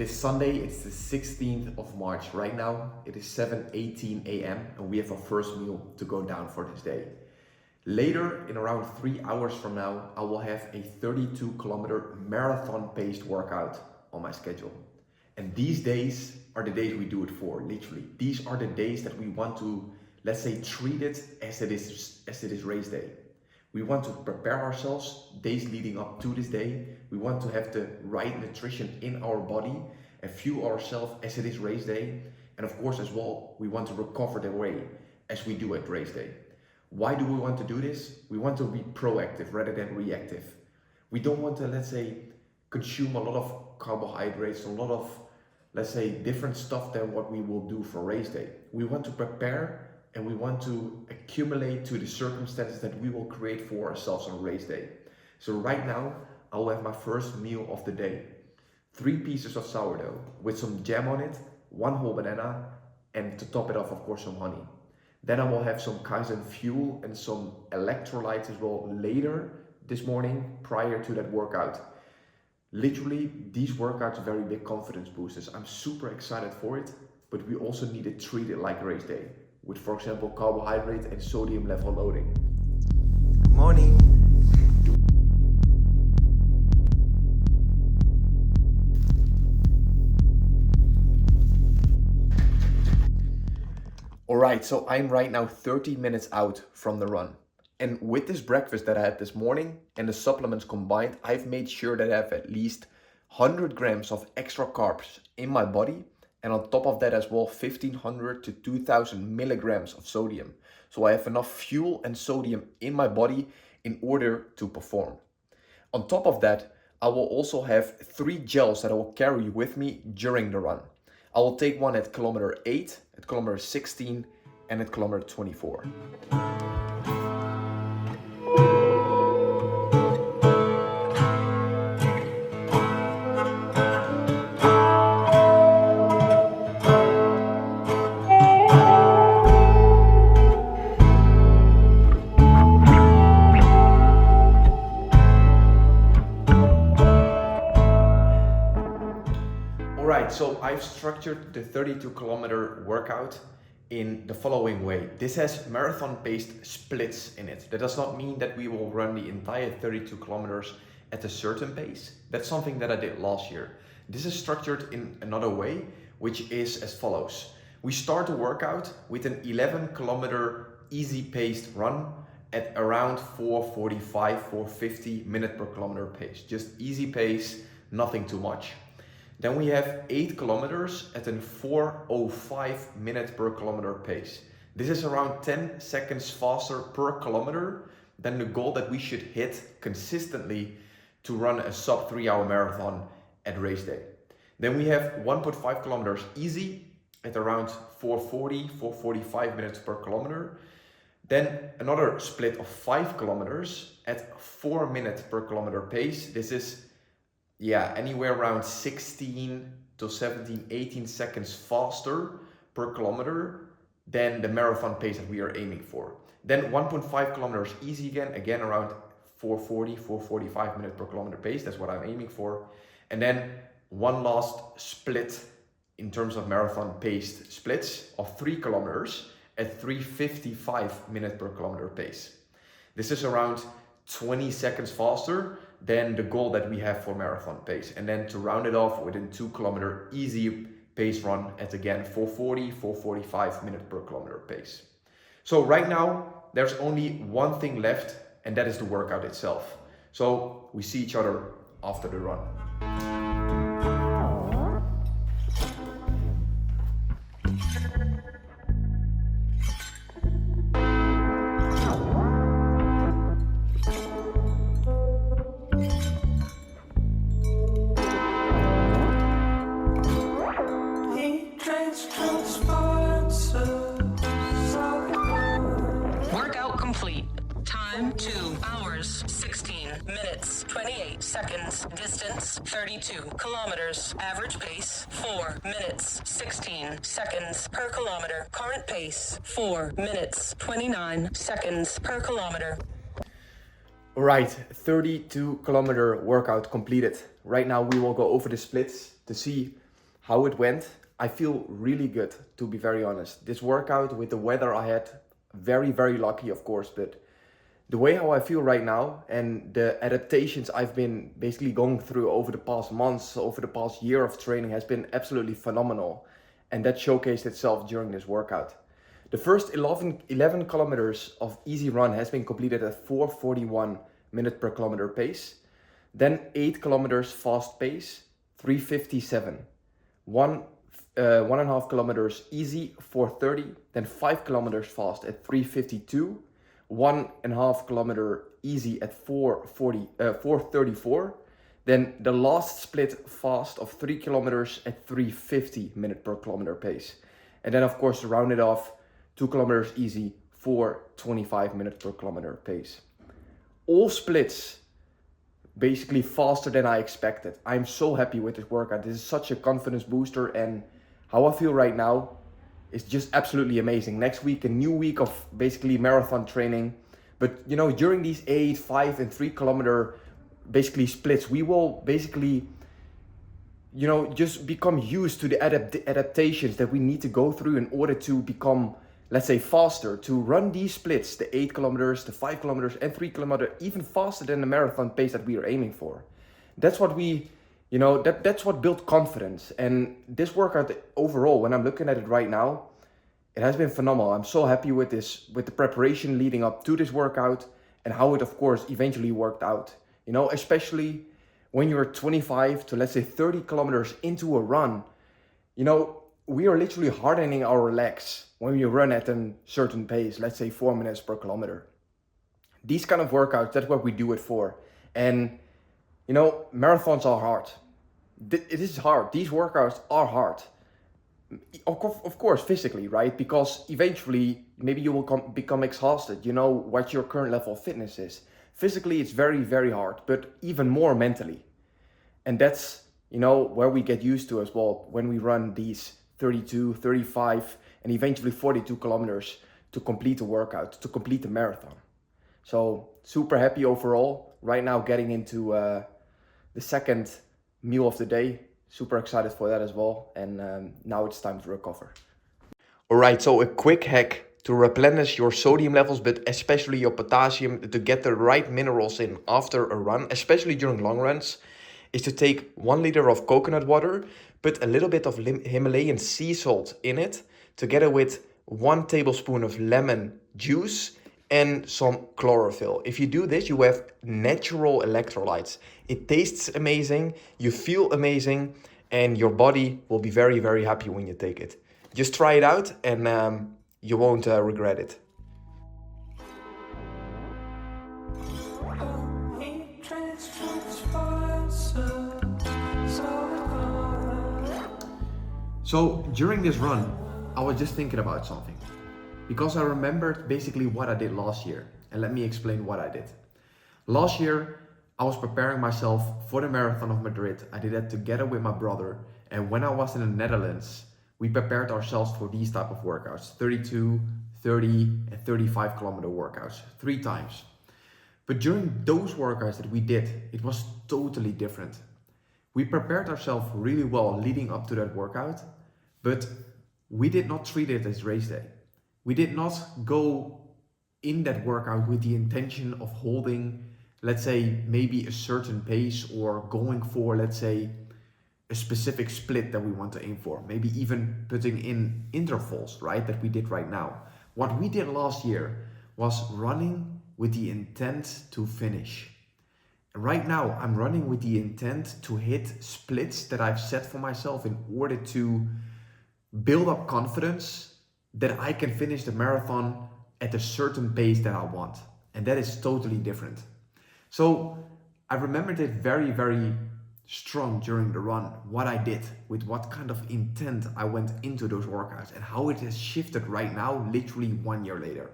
It is Sunday, it's the 16th of March. Right now, it is 7:18 a.m. and we have our first meal to go down for this day. Later, in around 3 hours from now, I will have a 32-kilometer marathon-paced workout on my schedule. And these days are the days we do it for, literally. These are the days that we want to, let's say, treat it as it is race day. We want to prepare ourselves days leading up to this day. We want to have the right nutrition in our body and fuel ourselves as it is race day. And of course as well, we want to recover the way as we do at race day. Why do we want to do this? We want to be proactive rather than reactive. We don't want to, let's say, consume a lot of carbohydrates, a lot of, let's say, different stuff than what we will do for race day. We want to prepare and we want to accumulate to the circumstances that we will create for ourselves on race day. So right now, I will have my first meal of the day. 3 pieces of sourdough with some jam on it, 1 whole banana, and to top it off, of course, some honey. Then I will have some Kaizen fuel and some electrolytes as well later this morning prior to that workout. Literally, these workouts are very big confidence boosters. I'm super excited for it, but we also need to treat it like race day, with, for example, carbohydrate and sodium level loading. Good morning. Alright, so I'm right now 30 minutes out from the run. And with this breakfast that I had this morning and the supplements combined, I've made sure that I have at least 100 grams of extra carbs in my body. And on top of that as well, 1500 to 2000 milligrams of sodium. So I have enough fuel and sodium in my body in order to perform. On top of that, I will also have 3 gels that I will carry with me during the run. I will take one at kilometer 8, at kilometer 16, and at kilometer 24. So I've structured the 32-kilometer workout in the following way. This has marathon-paced splits in it. That does not mean that we will run the entire 32 kilometers at a certain pace. That's something that I did last year. This is structured in another way, which is as follows. We start the workout with an 11-kilometer easy-paced run at around 4:45, 4:50 minute per kilometer pace. Just easy pace, nothing too much. Then we have 8 kilometers at a 4:05 minute per kilometer pace. This is around 10 seconds faster per kilometer than the goal that we should hit consistently to run a sub 3-hour marathon at race day. Then we have 1.5 kilometers easy at around 4:40, 4:45 minutes per kilometer. Then another split of 5 kilometers at 4 minutes per kilometer pace. This is anywhere around 16 to 17, 18 seconds faster per kilometer than the marathon pace that we are aiming for. Then 1.5 kilometers easy again around 4:40, 4:45 minutes per kilometer pace. That's what I'm aiming for. And then one last split in terms of marathon paced splits of 3 kilometers at 3:55 minutes per kilometer pace. This is around 20 seconds faster than the goal that we have for marathon pace. And then to round it off with a 2-kilometer easy pace run at again 4:40, 4:45 minutes per kilometer pace. So right now, there's only one thing left, and that is the workout itself. So we see each other after the run. Workout complete. Time 2 hours, 16 minutes, 28 seconds. Distance 32 kilometers. Average pace 4 minutes, 16 seconds per kilometer. Current pace 4 minutes, 29 seconds per kilometer. Alright, 32-kilometer workout completed. Right now we will go over the splits to see how it went. I feel really good, to be very honest. This workout with the weather I had, very, very lucky, of course, but the way how I feel right now and the adaptations I've been basically going through over the past months, over the past year of training has been absolutely phenomenal. And that showcased itself during this workout. The first 11 kilometers of easy run has been completed at 4:41 minutes per kilometer pace. Then 8 kilometers fast pace, 3:57. 1.5 kilometers easy, 4:30. Then 5 kilometers fast at 3:52. 1.5 kilometer easy at 4:34. Then the last split fast of 3 kilometers at 3:50 minutes per kilometer pace. And then of course to round it off, 2 kilometers easy, 4:25 minutes per kilometer pace. All splits basically faster than I expected. I'm so happy with this workout. This is such a confidence booster, and how I feel right now is just absolutely amazing. Next week, a new week of basically marathon training. But you know, during these 8, 5 and 3 kilometer basically splits, we will basically, you know, just become used to the adaptations that we need to go through in order to become, let's say, faster, to run these splits, the 8 kilometers, the 5 kilometers and 3 kilometers, even faster than the marathon pace that we are aiming for. That's what we, you know, that's what built confidence. And this workout overall, when I'm looking at it right now, it has been phenomenal. I'm so happy with this, with the preparation leading up to this workout and how it, of course, eventually worked out. You know, especially when you're 25 to, let's say, 30 kilometers into a run, you know, we are literally hardening our legs when we run at a certain pace, let's say 4 minutes per kilometer. These kind of workouts, that's what we do it for. And, you know, marathons are hard. It is hard. These workouts are hard. Of course, physically, right? Because eventually, maybe you will become exhausted. You know what your current level of fitness is. Physically, it's very, very hard, but even more mentally. And that's, you know, where we get used to as well when we run these 32, 35, and eventually 42 kilometers to complete the workout, to complete the marathon. So super happy overall. Right now getting into the second meal of the day. Super excited for that as well. And now it's time to recover. All right, so a quick hack to replenish your sodium levels, but especially your potassium, to get the right minerals in after a run, especially during long runs, is to take 1 liter of coconut water, put a little bit of Himalayan sea salt in it, together with 1 tablespoon of lemon juice and some chlorophyll. If you do this, you have natural electrolytes. It tastes amazing, you feel amazing, and your body will be very, very happy when you take it. Just try it out and you won't regret it. So during this run, I was just thinking about something, because I remembered basically what I did last year. And let me explain what I did. Last year, I was preparing myself for the Marathon of Madrid. I did that together with my brother. And when I was in the Netherlands, we prepared ourselves for these type of workouts, 32, 30 and 35 kilometer workouts, 3 times. But during those workouts that we did, it was totally different. We prepared ourselves really well leading up to that workout, but we did not treat it as race day. We did not go in that workout with the intention of holding, let's say, maybe a certain pace or going for, let's say, a specific split that we want to aim for. Maybe even putting in intervals, right, that we did right now. What we did last year was running with the intent to finish. Right now, I'm running with the intent to hit splits that I've set for myself in order to build up confidence that I can finish the marathon at a certain pace that I want. And that is totally different. So I remembered it very, very strong during the run, what I did, with what kind of intent I went into those workouts and how it has shifted right now, literally 1 year later.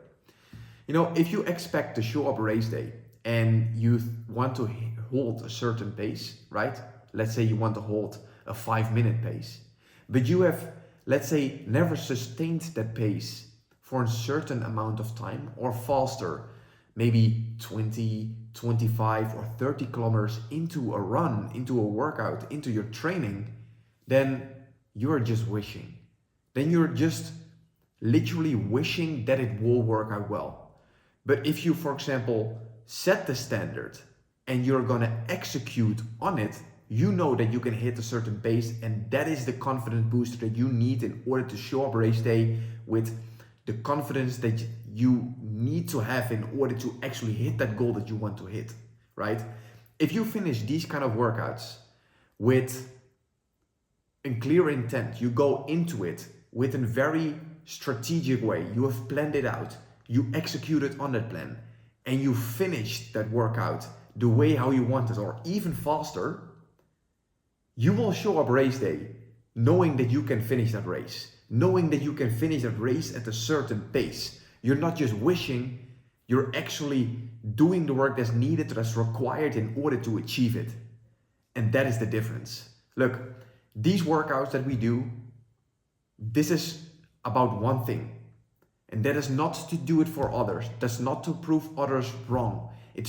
You know, if you expect to show up race day and you want to hold a certain pace, right? Let's say you want to hold a 5-minute pace, but you have, let's say, never sustained that pace for a certain amount of time or faster, maybe 20, 25 or 30 kilometers into a run, into a workout, into your training, then you're just wishing. Then you're just literally wishing that it will work out well. But if you, for example, set the standard and you're gonna execute on it, you know that you can hit a certain pace, and that is the confidence booster that you need in order to show up race day with the confidence that you need to have in order to actually hit that goal that you want to hit, right? If you finish these kind of workouts with a clear intent, you go into it with a very strategic way, you have planned it out, you executed on that plan, and you finished that workout the way how you wanted or even faster, you will show up race day knowing that you can finish that race, knowing that you can finish that race at a certain pace. You're not just wishing, you're actually doing the work that's needed, that's required in order to achieve it. And that is the difference. Look, these workouts that we do, this is about one thing. And that is not to do it for others. That's not to prove others wrong. It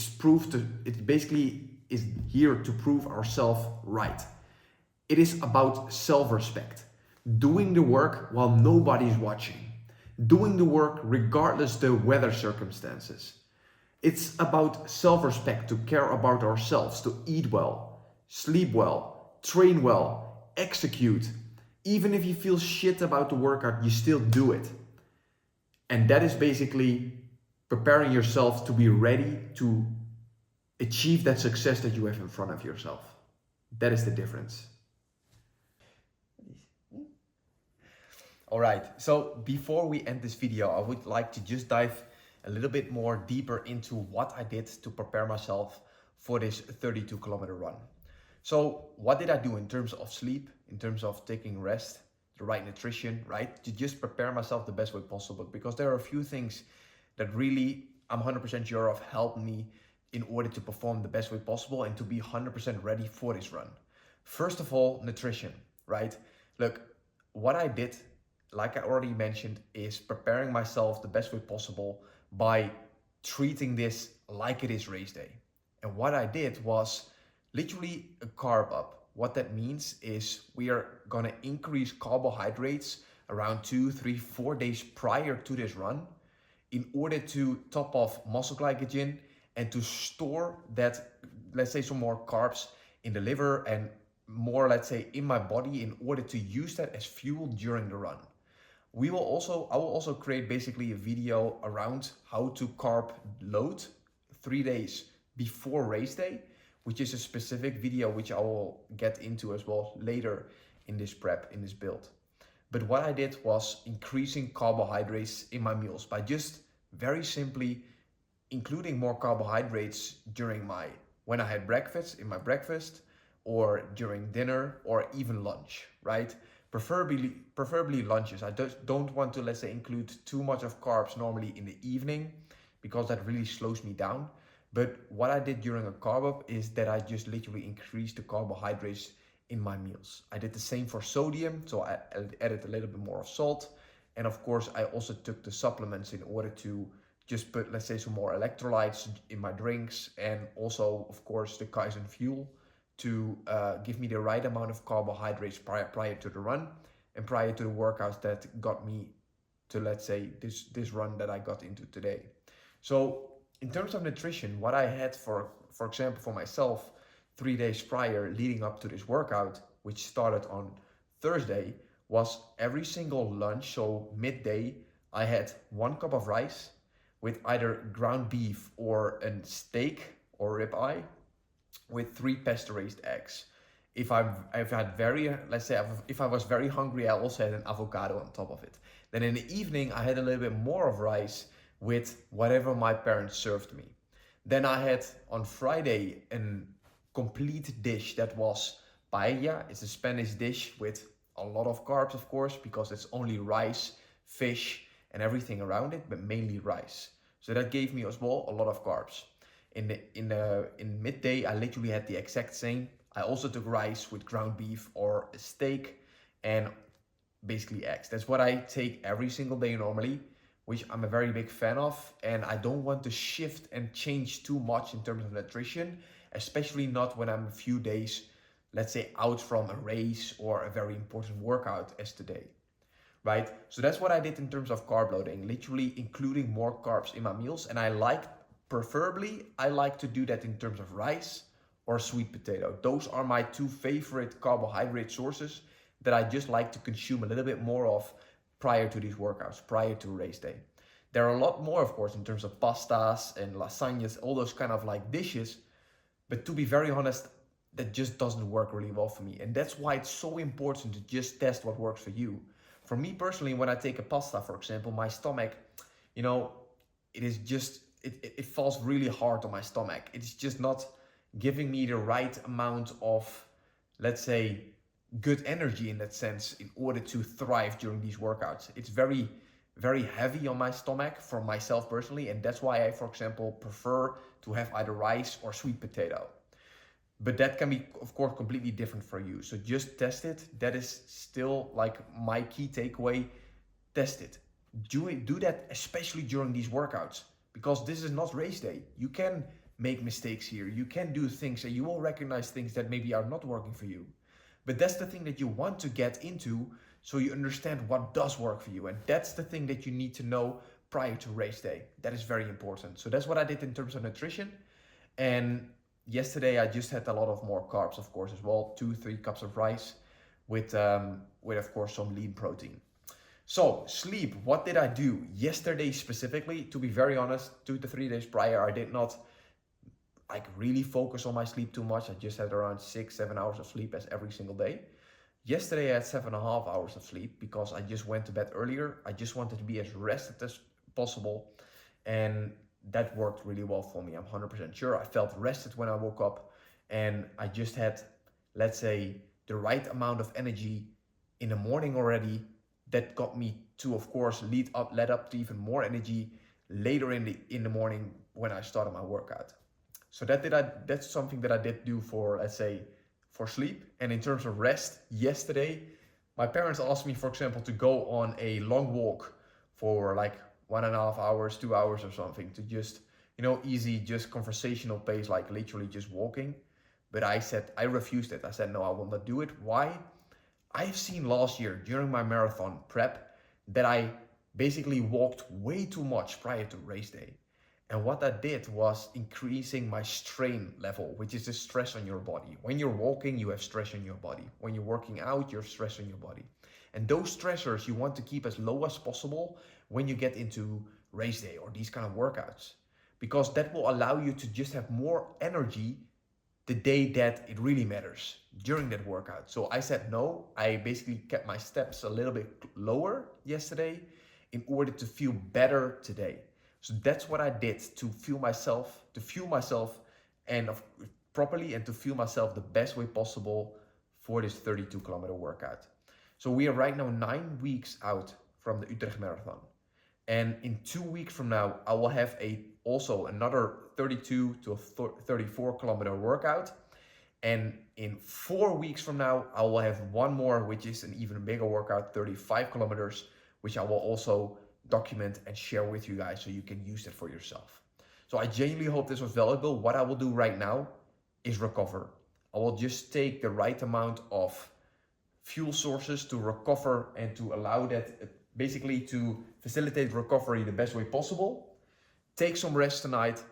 basically is here to prove ourselves right. It is about self-respect. Doing the work while nobody's watching. Doing the work regardless the weather circumstances. It's about self-respect, to care about ourselves, to eat well, sleep well, train well, execute. Even if you feel shit about the workout, you still do it. And that is basically preparing yourself to be ready to achieve that success that you have in front of yourself. That is the difference. All right, so before we end this video, I would like to just dive a little bit more deeper into what I did to prepare myself for this 32-kilometer run. So what did I do in terms of sleep, in terms of taking rest, the right nutrition, right? To just prepare myself the best way possible, because there are a few things that really I'm 100% sure of helped me in order to perform the best way possible and to be 100% ready for this run. First of all, nutrition, right? Look, what I did, like I already mentioned, is preparing myself the best way possible by treating this like it is race day. And what I did was literally a carb up. What that means is we are gonna increase carbohydrates around 2, 3, 4 days prior to this run in order to top off muscle glycogen and to store that, let's say, some more carbs in the liver and more, let's say, in my body in order to use that as fuel during the run. I will also create basically a video around how to carb load 3 days before race day, which is a specific video which I will get into as well later in this prep, in this build. But what I did was increasing carbohydrates in my meals by just very simply including more carbohydrates when I had breakfast, in my breakfast, or during dinner, or even lunch, right? Preferably lunches. I don't want to, let's say, include too much of carbs normally in the evening because that really slows me down. But what I did during a carb up is that I just literally increased the carbohydrates in my meals. I did the same for sodium, so I added a little bit more of salt. And of course, I also took the supplements in order to just put, let's say, some more electrolytes in my drinks, and also, of course, the Kaizen fuel to give me the right amount of carbohydrates prior to the run and prior to the workouts that got me to, let's say, this run that I got into today. So in terms of nutrition, what I had for example, for myself, 3 days prior leading up to this workout, which started on Thursday, was every single lunch, so midday, I had 1 cup of rice with either ground beef or a steak or ribeye with 3 pasteurized eggs. If I was very hungry, I also had an avocado on top of it. Then in the evening, I had a little bit more of rice with whatever my parents served me. Then I had on Friday a complete dish that was paella. It's a Spanish dish with a lot of carbs, of course, because it's only rice, fish, and everything around it, but mainly rice. So that gave me as well a lot of carbs. In midday, I literally had the exact same. I also took rice with ground beef or a steak and basically eggs. That's what I take every single day normally, which I'm a very big fan of. And I don't want to shift and change too much in terms of nutrition, especially not when I'm a few days let's say, out from a race or a very important workout as today, right? So that's what I did in terms of carb loading, literally including more carbs in my meals. And I like to do that in terms of rice or sweet potato. Those are my two favorite carbohydrate sources that I just like to consume a little bit more of prior to these workouts, prior to race day. There are a lot more, of course, in terms of pastas and lasagnas, all those kind of like dishes. But to be very honest, that just doesn't work really well for me. And that's why it's so important to just test what works for you. For me personally, when I take a pasta, for example, my stomach, it falls really hard on my stomach. It's just not giving me the right amount of, let's say, good energy in that sense in order to thrive during these workouts. It's very, very heavy on my stomach for myself personally. And that's why I, for example, prefer to have either rice or sweet potato. But that can be, of course, completely different for you. So just test it. That is still like my key takeaway. Test it. Do that, especially during these workouts, because this is not race day. You can make mistakes here. You can do things and you will recognize things that maybe are not working for you. But that's the thing that you want to get into so you understand what does work for you. And that's the thing that you need to know prior to race day. That is very important. So that's what I did in terms of nutrition. And yesterday I just had a lot of more carbs, of course, as well. 2-3 cups of rice with of course some lean protein. So sleep, what did I do yesterday specifically? To be very honest, 2 to 3 days prior, I did not really focus on my sleep too much. I just had around 6-7 hours of sleep as every single day. Yesterday I had 7.5 hours of sleep because I just went to bed earlier. I just wanted to be as rested as possible. And that worked really well for me. I'm 100% sure. I felt rested when I woke up and I just had, let's say, the right amount of energy in the morning already. That got me to, of course, led up to even more energy later in the morning when I started my workout. So that's something that I did do for, let's say, for sleep. And in terms of rest, yesterday, my parents asked me, for example, to go on a long walk for like 1.5 hours, 2 hours or something, to just, easy, just conversational pace, like literally just walking. But I refused it. I said, no, I will not do it. Why? I've seen last year during my marathon prep that I basically walked way too much prior to race day. And what that did was increasing my strain level, which is the stress on your body. When you're walking, you have stress on your body. When you're working out, you have stress on your body. And those stressors you want to keep as low as possible when you get into race day or these kind of workouts, because that will allow you to just have more energy the day that it really matters during that workout. So I said no. I basically kept my steps a little bit lower yesterday in order to feel better today. So that's what I did to fuel myself and properly, and to fuel myself the best way possible for this 32-kilometer workout. So we are right now 9 weeks out from the Utrecht Marathon. And in 2 weeks from now, I will have also another 32 to 34-kilometer workout. And in 4 weeks from now, I will have one more, which is an even bigger workout, 35 kilometers, which I will also document and share with you guys so you can use that for yourself. So I genuinely hope this was valuable. What I will do right now is recover. I will just take the right amount of fuel sources to recover and to allow that, basically to facilitate recovery the best way possible. Take some rest tonight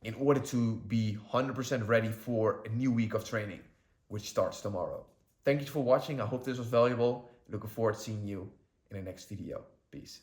in order to be 100% ready for a new week of training, which starts tomorrow. Thank you for watching. I hope this was valuable. Looking forward to seeing you in the next video. Peace.